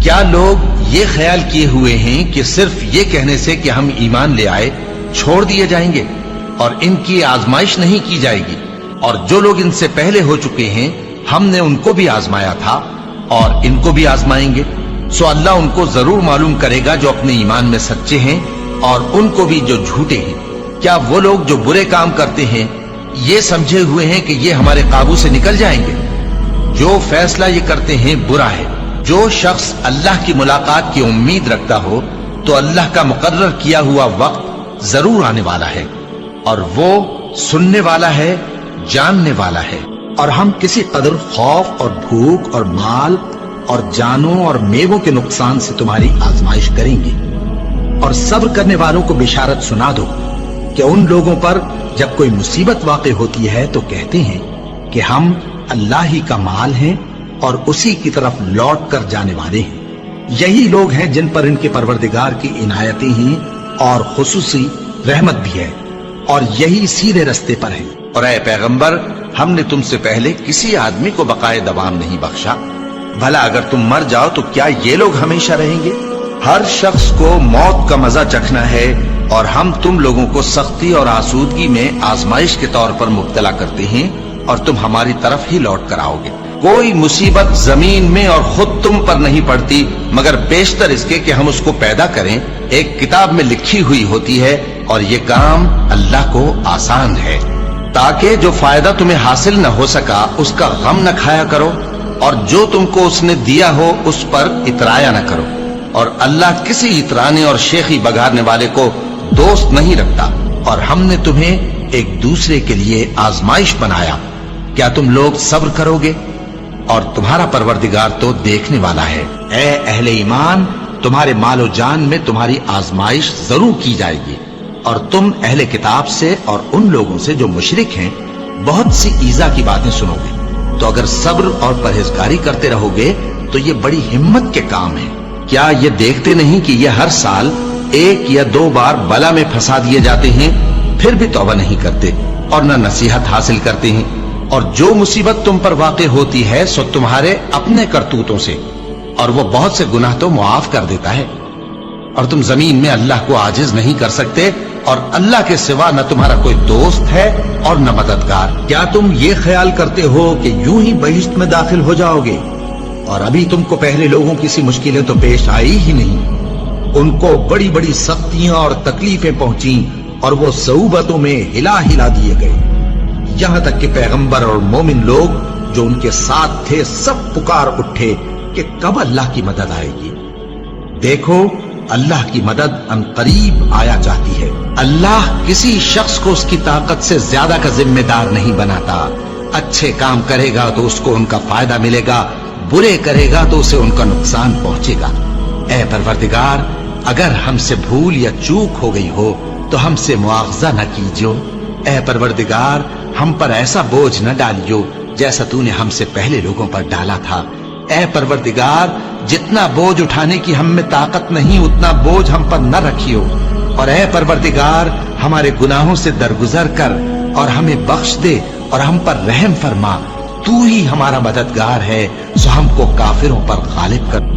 کیا لوگ یہ خیال کیے ہوئے ہیں کہ صرف یہ کہنے سے کہ ہم ایمان لے آئے چھوڑ دیے جائیں گے اور ان کی آزمائش نہیں کی جائے گی؟ اور جو لوگ ان سے پہلے ہو چکے ہیں ہم نے ان کو بھی آزمایا تھا اور ان کو بھی آزمائیں گے، سو اللہ ان کو ضرور معلوم کرے گا جو اپنے ایمان میں سچے ہیں اور ان کو بھی جو جھوٹے ہیں۔ کیا وہ لوگ جو برے کام کرتے ہیں یہ سمجھے ہوئے ہیں کہ یہ ہمارے قابو سے نکل جائیں گے؟ جو فیصلہ یہ کرتے ہیں برا ہے۔ جو شخص اللہ کی ملاقات کی امید رکھتا ہو تو اللہ کا مقرر کیا ہوا وقت ضرور آنے والا ہے، اور وہ سننے والا ہے، جاننے والا ہے۔ اور ہم کسی قدر خوف اور بھوک اور مال اور جانوں اور میووں کے نقصان سے تمہاری آزمائش کریں گے، اور صبر کرنے والوں کو بشارت سنا دو کہ ان لوگوں پر جب کوئی مصیبت واقع ہوتی ہے تو کہتے ہیں کہ ہم اللہ ہی کا مال ہیں اور اسی کی طرف لوٹ کر جانے والے ہیں۔ یہی لوگ ہیں جن پر ان کے پروردگار کی عنایتیں ہیں اور خصوصی رحمت بھی ہے، اور یہی سیدھے رستے پر ہیں۔ اور اے پیغمبر، ہم نے تم سے پہلے کسی آدمی کو بقائے دوام نہیں بخشا، بھلا اگر تم مر جاؤ تو کیا یہ لوگ ہمیشہ رہیں گے؟ ہر شخص کو موت کا مزہ چکھنا ہے، اور ہم تم لوگوں کو سختی اور آسودگی میں آزمائش کے طور پر مبتلا کرتے ہیں، اور تم ہماری طرف ہی لوٹ کر آؤ گے۔ کوئی مصیبت زمین میں اور خود تم پر نہیں پڑتی مگر بیشتر اس کے کہ ہم اس کو پیدا کریں ایک کتاب میں لکھی ہوئی ہوتی ہے، اور یہ کام اللہ کو آسان ہے، تاکہ جو فائدہ تمہیں حاصل نہ ہو سکا اس کا غم نہ کھایا کرو، اور جو تم کو اس نے دیا ہو اس پر اترایا نہ کرو۔ اور اللہ کسی اترانے اور شیخی بگارنے والے کو دوست نہیں رکھتا، اور ہم نے تمہیں ایک دوسرے کے لیے آزمائش بنایا، کیا تم لوگ صبر کرو گے؟ اور تمہارا پروردگار تو دیکھنے والا ہے۔ اے اہل ایمان، تمہارے مال و جان میں تمہاری آزمائش ضرور کی جائے گی، اور تم اہل کتاب سے اور ان لوگوں سے جو مشرک ہیں بہت سی ایذا کی باتیں سنو گے، تو اگر صبر اور پرہیزگاری کرتے رہو گے تو یہ بڑی ہمت کے کام ہے۔ کیا یہ دیکھتے نہیں کہ یہ ہر سال ایک یا دو بار بلا میں پھنسا دیے جاتے ہیں، پھر بھی توبہ نہیں کرتے اور نہ نصیحت حاصل کرتے ہیں؟ اور جو مصیبت تم پر واقع ہوتی ہے سو تمہارے اپنے کرتوتوں سے، اور وہ بہت سے گناہ تو معاف کر دیتا ہے۔ اور تم زمین میں اللہ کو عاجز نہیں کر سکتے، اور اللہ کے سوا نہ تمہارا کوئی دوست ہے اور نہ مددگار۔ کیا تم یہ خیال کرتے ہو کہ یوں ہی بہشت میں داخل ہو جاؤ گے، اور ابھی تم کو پہلے لوگوں کی سی مشکلیں تو پیش آئی ہی نہیں؟ ان کو بڑی بڑی سختیاں اور تکلیفیں پہنچیں، اور وہ صعوبتوں میں ہلا ہلا دیے گئے، یہاں تک کہ پیغمبر اور مومن لوگ جو ان کے ساتھ تھے سب پکار اٹھے کہ کب اللہ کی مدد آئے گی۔ دیکھو، اللہ کی مدد ان قریب آیا جاتی ہے۔ اللہ کسی شخص کو اس کی طاقت سے زیادہ کا ذمہ دار نہیں بناتا۔ اچھے کام کرے گا تو اس کو ان کا فائدہ ملے گا، برے کرے گا تو اسے ان کا نقصان پہنچے گا۔ اے پروردگار، اگر ہم سے بھول یا چوک ہو گئی ہو تو ہم سے مواخذہ نہ کیجو۔ اے پروردگار، ہم پر ایسا بوجھ نہ ڈالیو جیسا تو نے ہم سے پہلے لوگوں پر ڈالا تھا۔ اے پروردگار، جتنا بوجھ اٹھانے کی ہم میں طاقت نہیں اتنا بوجھ ہم پر نہ رکھیو، اور اے پروردگار، ہمارے گناہوں سے درگزر کر اور ہمیں بخش دے اور ہم پر رحم فرما۔ تو ہی ہمارا مددگار ہے، سو ہم کو کافروں پر غالب کر۔